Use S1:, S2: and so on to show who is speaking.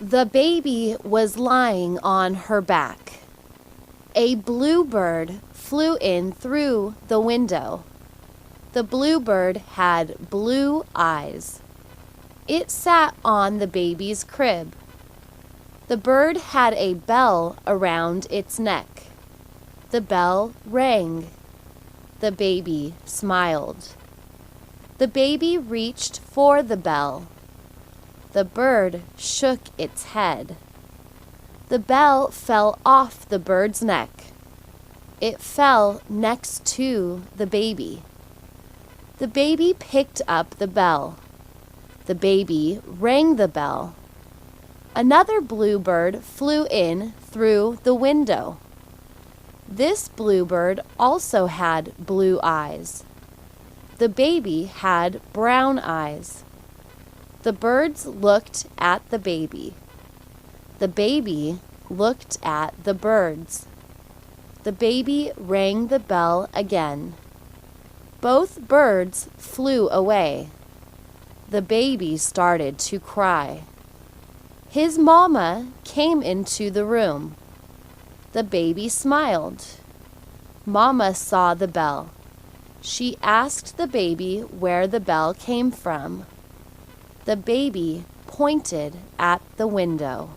S1: The baby was lying on her back. A bluebird flew in through the window. The bluebird had blue eyes. It sat on the baby's crib. The bird had a bell around its neck. The bell rang. The baby smiled. The baby reached for the bell. The bird shook its head. The bell fell off the bird's neck. It fell next to the baby. The baby picked up the bell. The baby rang the bell. Another bluebird flew in through the window. This bluebird also had blue eyes. The baby had brown eyes. The birds looked at the baby. The baby looked at the birds. The baby rang the bell again. Both birds flew away. The baby started to cry. His mama came into the room. The baby smiled. Mama saw the bell. She asked the baby where the bell came from. The baby pointed at the window.